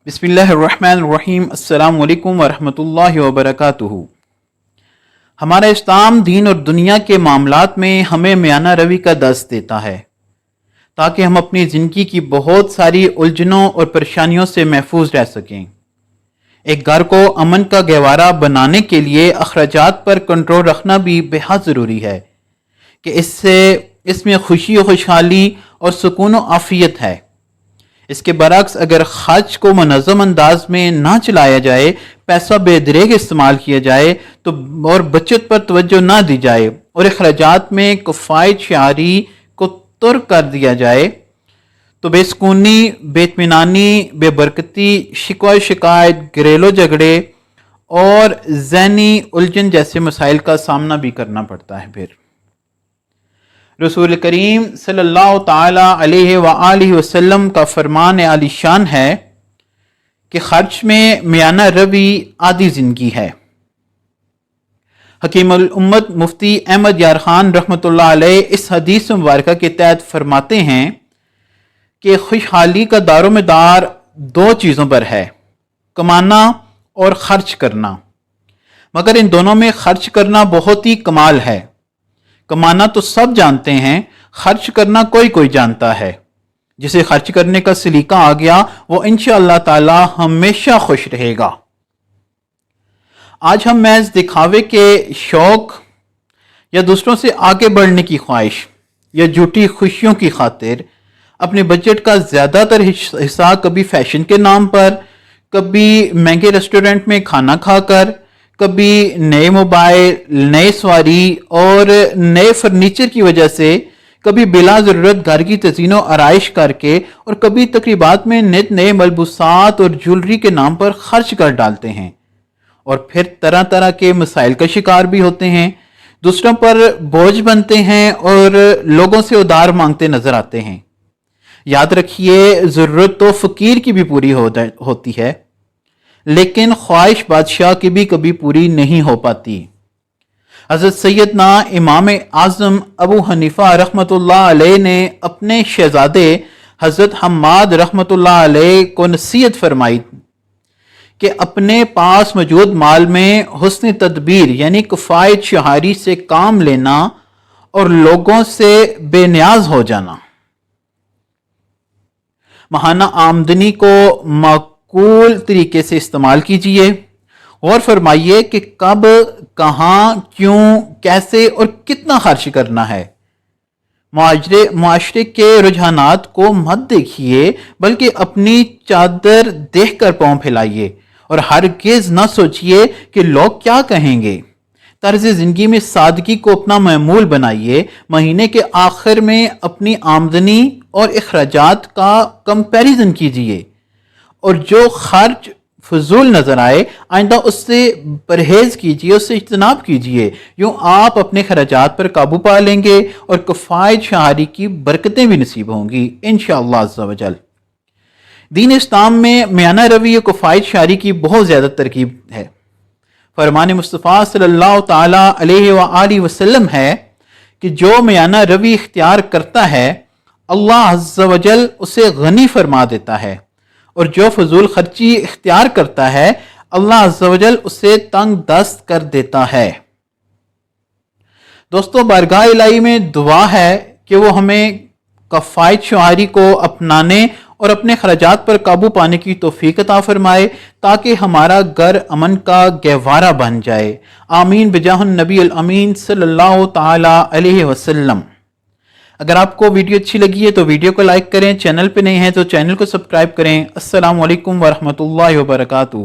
بسم اللہ الرحمن الرحیم۔ السلام علیکم ورحمۃ اللہ وبرکاتہ۔ ہمارا اسلام دین اور دنیا کے معاملات میں ہمیں میانہ روی کا درس دیتا ہے تاکہ ہم اپنی زندگی کی بہت ساری الجھنوں اور پریشانیوں سے محفوظ رہ سکیں۔ ایک گھر کو امن کا گہوارہ بنانے کے لیے اخراجات پر کنٹرول رکھنا بھی بہت ضروری ہے کہ اس میں خوشی و خوشحالی اور سکون و عافیت ہے۔ اس کے برعکس اگر خرچ کو منظم انداز میں نہ چلایا جائے، پیسہ بے دریغ استعمال کیا جائے اور بچت پر توجہ نہ دی جائے اور اخراجات میں کفایت شعاری کو ترک کر دیا جائے تو بے سکونی، بے اطمینانی، بے برکتی، شکوہ شکایت، گھریلو جھگڑے اور ذہنی الجھن جیسے مسائل کا سامنا بھی کرنا پڑتا ہے۔ پھر رسول کریم صلی اللہ تعالی علیہ وآلہ وسلم کا فرمان عالی شان ہے کہ خرچ میں میانہ روی آدھی زندگی ہے۔ حکیم الامت مفتی احمد یار خان رحمۃ اللہ علیہ اس حدیث مبارکہ کے تحت فرماتے ہیں کہ خوشحالی کا دار و مدار دو چیزوں پر ہے، کمانا اور خرچ کرنا، مگر ان دونوں میں خرچ کرنا بہت ہی کمال ہے۔ کمانا تو سب جانتے ہیں، خرچ کرنا کوئی جانتا ہے۔ جسے خرچ کرنے کا سلیقہ آ گیا وہ انشاءاللہ تعالی ہمیشہ خوش رہے گا۔ آج ہم محض دکھاوے کے شوق یا دوسروں سے آگے بڑھنے کی خواہش یا جھوٹی خوشیوں کی خاطر اپنے بجٹ کا زیادہ تر حصہ کبھی فیشن کے نام پر، کبھی مہنگے ریسٹورنٹ میں کھانا کھا کر، کبھی نئے موبائل، نئے سواری اور نئے فرنیچر کی وجہ سے، کبھی بلا ضرورت گھر کی تزئین و آرائش کر کے اور کبھی تقریبات میں نت نئے ملبوسات اور جولری کے نام پر خرچ کر ڈالتے ہیں اور پھر طرح طرح کے مسائل کا شکار بھی ہوتے ہیں، دوسروں پر بوجھ بنتے ہیں اور لوگوں سے ادھار مانگتے نظر آتے ہیں۔ یاد رکھیے، ضرورت تو فقیر کی بھی پوری ہوتی ہے لیکن خواہش بادشاہ کی بھی کبھی پوری نہیں ہو پاتی۔ حضرت سیدنا امام اعظم ابو حنیفہ رحمۃ اللہ علیہ نے اپنے شہزادے حضرت حماد رحمۃ اللہ علیہ کو نصیحت فرمائی کہ اپنے پاس موجود مال میں حسن تدبیر یعنی کفایت شعاری سے کام لینا اور لوگوں سے بے نیاز ہو جانا۔ ماہانہ آمدنی کو معقول طریقے سے استعمال کیجیے، غور فرمائیے کہ کب، کہاں، کیوں، کیسے اور کتنا خرچ کرنا ہے۔ معاشرے کے رجحانات کو مت دیکھیے بلکہ اپنی چادر دیکھ کر پاؤں پھیلائیے اور ہرگز نہ سوچیے کہ لوگ کیا کہیں گے۔ طرز زندگی میں سادگی کو اپنا معمول بنائیے۔ مہینے کے آخر میں اپنی آمدنی اور اخراجات کا کمپیریزن کیجیے اور جو خرچ فضول نظر آئے آئندہ اس سے پرہیز کیجیے، اس سے اجتناب کیجیے۔ یوں آپ اپنے خراجات پر قابو پا لیں گے اور کفایت شعاری کی برکتیں بھی نصیب ہوں گی انشاءاللہ عز و جل۔ دین اسلام میں میانہ روی و کفایت شعاری کی بہت زیادہ ترکیب ہے۔ فرمان مصطفیٰ صلی اللہ تعالی علیہ وآلہ وسلم ہے کہ جو میانہ روی اختیار کرتا ہے اللہ عز و جل اسے غنی فرما دیتا ہے، اور جو فضول خرچی اختیار کرتا ہے اللہ عز و جل اسے تنگ دست کر دیتا ہے۔ دوستو، بارگاہ الہی میں دعا ہے کہ وہ ہمیں کفایت شعاری کو اپنانے اور اپنے خراجات پر قابو پانے کی توفیق عطا فرمائے تاکہ ہمارا گھر امن کا گہوارہ بن جائے۔ آمین بجاہ النبی الامین صلی اللہ تعالی علیہ وسلم۔ اگر آپ کو ویڈیو اچھی لگی ہے تو ویڈیو کو لائک کریں، چینل پہ نہیں ہیں تو چینل کو سبسکرائب کریں۔ السلام علیکم ورحمۃ اللہ وبرکاتہ۔